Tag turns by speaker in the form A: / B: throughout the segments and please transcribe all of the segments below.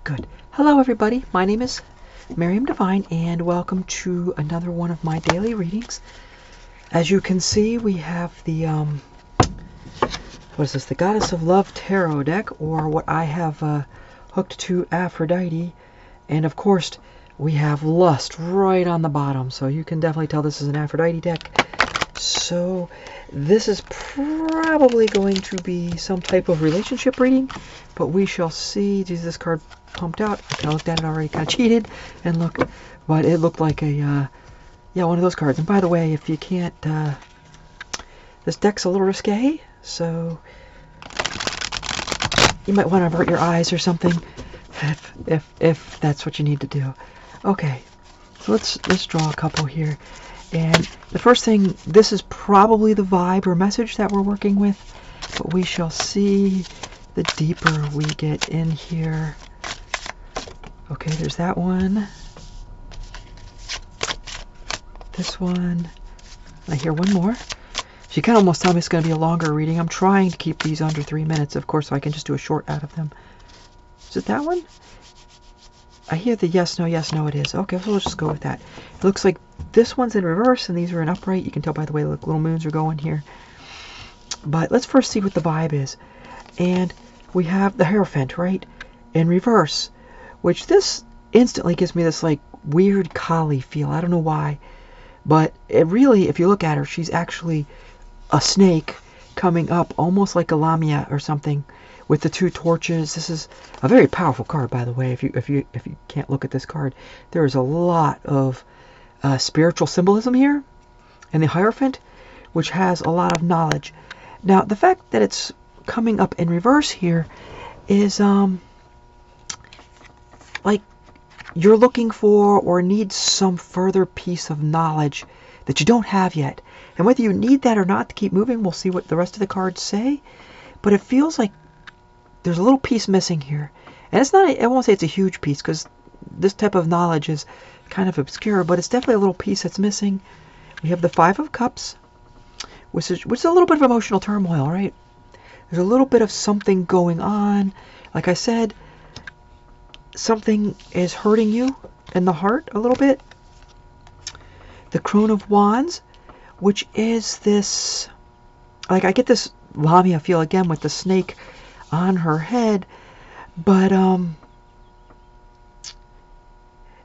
A: Good. Hello everybody, my name is Miriam Divine and welcome to another one of my daily readings. As you can see, we have the, what is this, the Goddess of Love Tarot deck, or what I have hooked to Aphrodite. And of course, we have Lust right on the bottom, so you can definitely tell this is an Aphrodite deck. So this is probably going to be some type of relationship reading, but we shall see. Geez, this card pumped out. I looked at it already, kind of cheated, and look, but it looked like a, yeah, one of those cards. And by the way, if you can't, this deck's a little risque, so you might want to avert your eyes or something, if that's what you need to do. Okay, so let's draw a couple here. And the first thing, this is probably the vibe or message that we're working with, but we shall see the deeper we get in here. Okay, there's that one. This one. I hear one more. So you can almost tell me it's going to be a longer reading. I'm trying to keep these under 3 minutes, of course, so I can just do a short out of them. Is it that one? I hear the yes, no, it is. Okay, so let's just go with that. It looks like this one's in reverse and these are in upright. You can tell by the way the little moons are going here. But let's first see what the vibe is. And we have the Hierophant, right? In reverse, which this instantly gives me this like weird Kali feel. I don't know why. But it really, if you look at her, she's actually a snake coming up, almost like a Lamia or something, with the two torches. This is a very powerful card, by the way. If you can't look at this card, there is a lot of spiritual symbolism here in the Hierophant, which has a lot of knowledge. Now, the fact that it's coming up in reverse here is like you're looking for or need some further piece of knowledge that you don't have yet. And whether you need that or not to keep moving, we'll see what the rest of the cards say. But it feels like there's a little piece missing here. And it's not, I won't say it's a huge piece, because this type of knowledge is kind of obscure, but it's definitely a little piece that's missing. We have the Five of Cups, which is a little bit of emotional turmoil, right? There's a little bit of something going on. Like I said, something is hurting you in the heart a little bit. The Crone of Wands, which is this, like I get this Lamia feel again with the snake on her head, but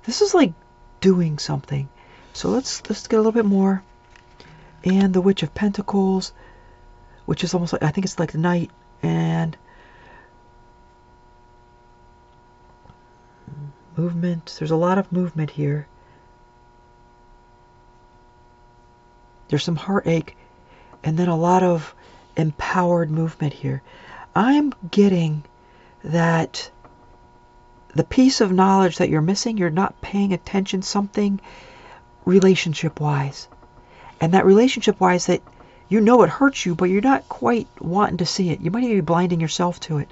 A: this is like doing something. So let's get a little bit more. And the Witch of Pentacles, which is almost like, I think it's like the Knight, and movement. There's a lot of movement here. There's some heartache, and then a lot of empowered movement here. I'm getting that the piece of knowledge that you're missing, you're not paying attention something relationship-wise. And that relationship-wise, that you know it hurts you, but you're not quite wanting to see it. You might even be blinding yourself to it,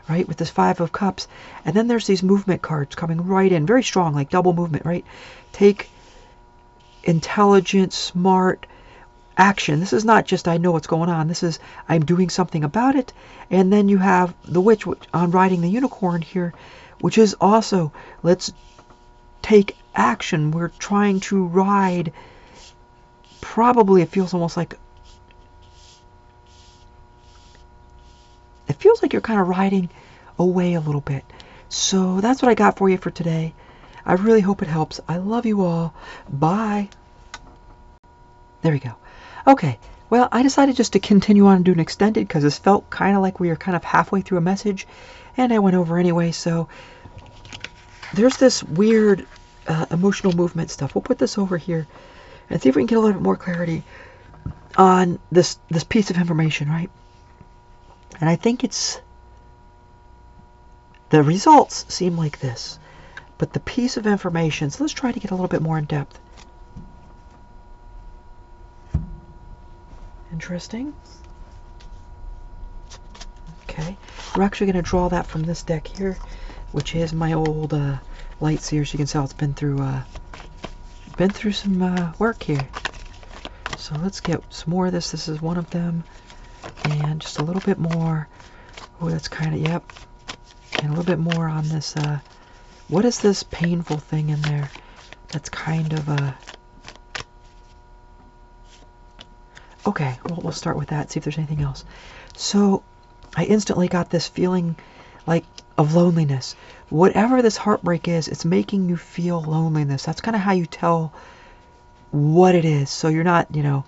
A: right, with this Five of Cups. And then there's these movement cards coming right in, very strong, like double movement, right? Take intelligent, smart action. This is not just I know what's going on. This is I'm doing something about it. And then you have the Witch on riding the unicorn here, which is also, let's take action. We're trying to ride. Probably it feels almost like, it feels like you're kind of riding away a little bit. So that's what I got for you for today. I really hope it helps. I love you all. Bye. There we go. Okay, well, I decided just to continue on and do an extended because this felt kind of like we were kind of halfway through a message, and I went over anyway. So there's this weird emotional movement stuff. We'll put this over here and see if we can get a little bit more clarity on this piece of information, right? And I think it's, the results seem like this, but the piece of information, so let's try to get a little bit more in depth. Interesting. Okay, we're actually going to draw that from this deck here, which is my old light seers. You can tell it's been through some work here. So let's get some more of this. This is one of them, and just a little bit more. Oh, that's kind of, yep. And a little bit more on this What is this painful thing in there that's kind of a... Okay, well, we'll start with that, see if there's anything else. So I instantly got this feeling like of loneliness. Whatever this heartbreak is, it's making you feel loneliness. That's kind of how you tell what it is. So you're not, you know,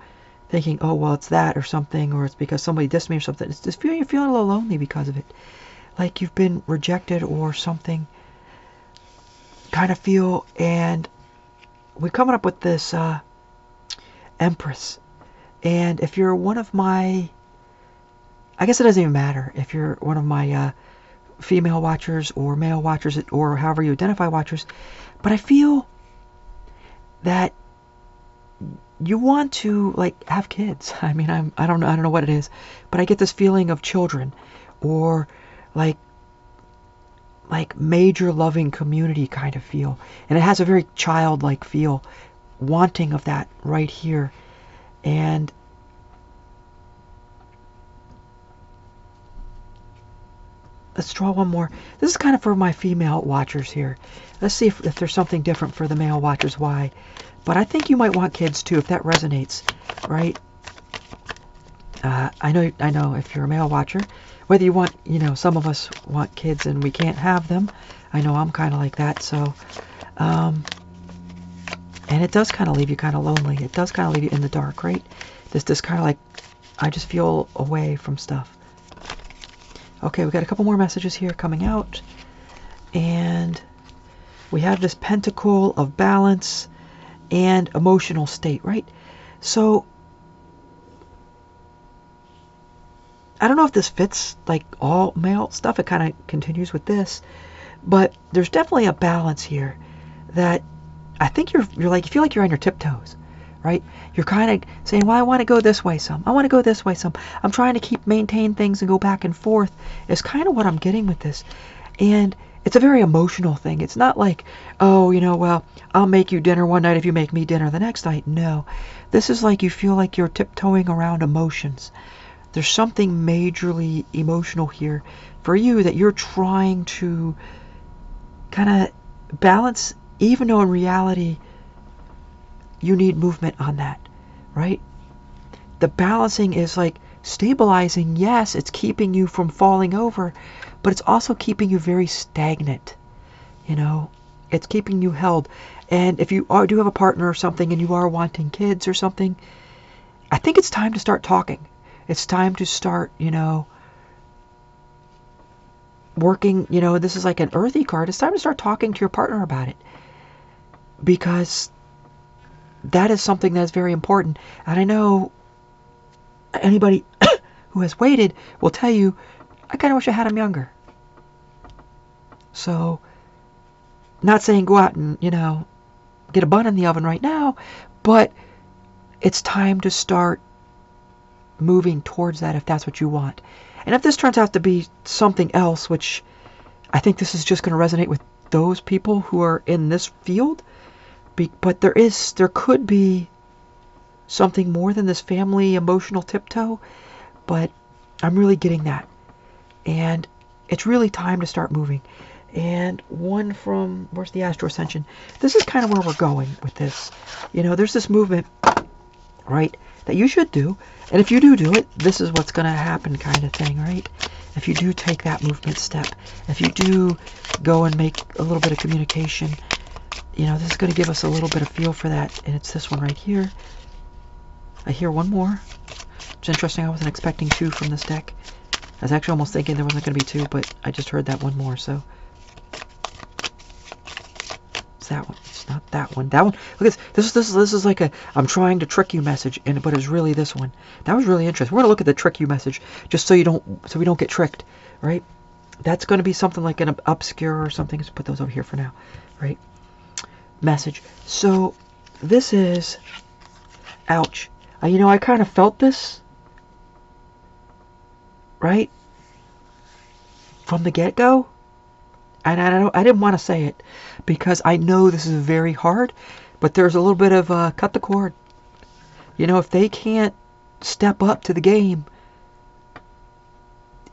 A: thinking, oh, well, it's that or something, or it's because somebody dissed me or something. It's just you're feeling a little lonely because of it. Like you've been rejected or something. Kind of feel, and we're coming up with this Empress. And if you're one of my, I guess it doesn't even matter if you're one of my female watchers or male watchers or however you identify watchers, but I feel that you want to like have kids. I mean, I don't know what it is, but I get this feeling of children or like major loving community kind of feel. And it has a very childlike feel, wanting of that right here. And let's draw one more. This is kind of for my female watchers here. Let's see if there's something different for the male watchers. Why? But I think you might want kids too, if that resonates, right? I know if you're a male watcher, whether you want, you know, some of us want kids and we can't have them. I know I'm kind of like that. So, and it does kind of leave you kind of lonely. It does kind of leave you in the dark, right? This kind of like, I just feel away from stuff. Okay, we got a couple more messages here coming out. And we have this pentacle of balance and emotional state, right? So I don't know if this fits like all male stuff. It kind of continues with this, but there's definitely a balance here that I think you're like, you feel like you're on your tiptoes, right? You're kind of saying, well, I want to go this way some. I want to go this way some. I'm trying to maintain things and go back and forth is kind of what I'm getting with this. And it's a very emotional thing. It's not like, oh, you know, well, I'll make you dinner one night if you make me dinner the next night. No, this is like you feel like you're tiptoeing around emotions. There's something majorly emotional here for you that you're trying to kind of balance, even though in reality you need movement on that, right? The balancing is like stabilizing. Yes, it's keeping you from falling over, but it's also keeping you very stagnant. You know, it's keeping you held. And if you do have a partner or something and you are wanting kids or something, I think it's time to start talking. It's time to start, you know, working, you know, this is like an earthy card. It's time to start talking to your partner about it, because that is something that's very important. And I know anybody who has waited will tell you, I kind of wish I had him younger. So, not saying go out and, you know, get a bun in the oven right now, but it's time to start moving towards that if that's what you want. And if this turns out to be something else, which I think this is just going to resonate with those people who are in this field, but there could be something more than this family emotional tiptoe, but I'm really getting that. And it's really time to start moving. And one from, where's the Astro Ascension? This is kind of where we're going with this. You know, there's this movement, right, that you should do. And if you do it, this is what's going to happen kind of thing, right? If you do take that movement step, if you do go and make a little bit of communication, you know, this is going to give us a little bit of feel for that. And it's this one right here. I hear one more. It's interesting. I wasn't expecting two from this deck. I was actually almost thinking there wasn't going to be two, but I just heard that one more. So it's that one. It's not that one. That one. Look at this. This is like a I'm trying to trick you message, but it's really this one. That was really interesting. We're going to look at the trick you message just so we don't get tricked, right? That's going to be something like an obscure or something. Let's put those over here for now, right? Message. So this is, ouch. You know, I kind of felt this, right, from the get-go, and I didn't want to say it because I know this is very hard, but there's a little bit of cut the cord. You know, if they can't step up to the game,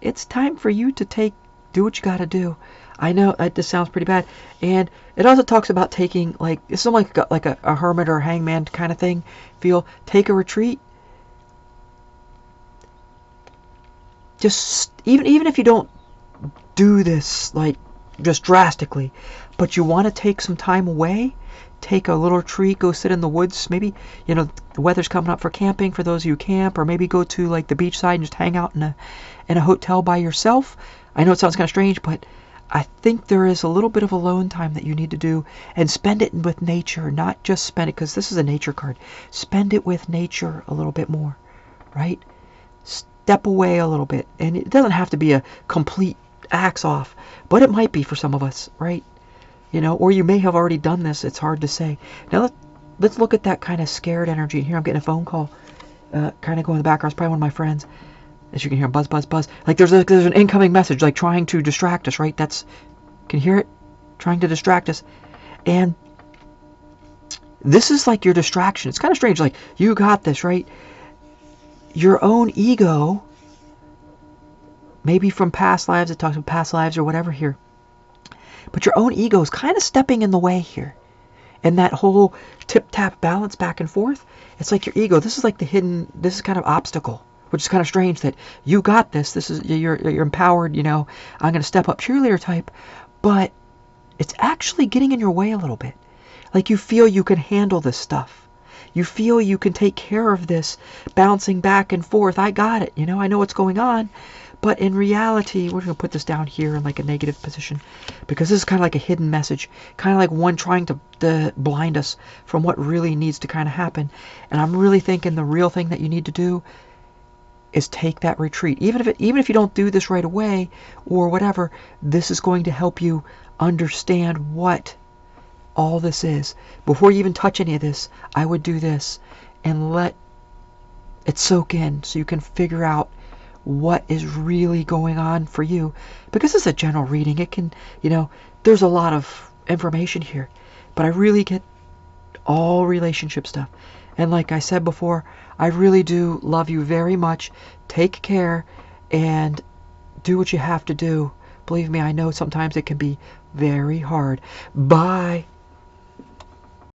A: it's time for you to do what you got to do. I know this sounds pretty bad. And it also talks about taking, like, it's almost like a hermit or a hangman kind of thing. Feel, take a retreat. Just, even if you don't do this, like, just drastically, but you want to take some time away, take a little retreat, go sit in the woods. Maybe, you know, the weather's coming up for camping for those of you who camp, or maybe go to, like, the beach side and just hang out in a hotel by yourself. I know it sounds kind of strange, but I think there is a little bit of alone time that you need to do, and spend it with nature, not just spend it, because this is a nature card. Spend it with nature a little bit more, right? Step away a little bit. And it doesn't have to be a complete axe off, but it might be for some of us, right? You know, or you may have already done this. It's hard to say. Now let's look at that kind of scared energy. Here I'm getting a phone call, kind of going in the background. It's probably one of my friends. As you can hear, buzz, buzz, buzz. Like there's an incoming message, like trying to distract us, right? Can you hear it? Trying to distract us. And this is like your distraction. It's kind of strange. Like, you got this, right? Your own ego, maybe from past lives, it talks about past lives or whatever here. But your own ego is kind of stepping in the way here. And that whole tip-tap balance back and forth, it's like your ego. This is like this is kind of obstacle. Which is kind of strange that you got this. This is, you're empowered, you know, I'm going to step up cheerleader type. But it's actually getting in your way a little bit. Like you feel you can handle this stuff. You feel you can take care of this, bouncing back and forth. I got it, you know, I know what's going on. But in reality, we're going to put this down here in like a negative position. Because this is kind of like a hidden message. Kind of like one trying to blind us from what really needs to kind of happen. And I'm really thinking the real thing that you need to do is take that retreat. Even if you don't do this right away or whatever, this is going to help you understand what all this is. Before you even touch any of this, I would do this and let it soak in so you can figure out what is really going on for you. Because it's a general reading. It can, you know, there's a lot of information here. But I really get all relationship stuff. And like I said before, I really do love you very much. Take care and do what you have to do. Believe me, I know sometimes it can be very hard. Bye.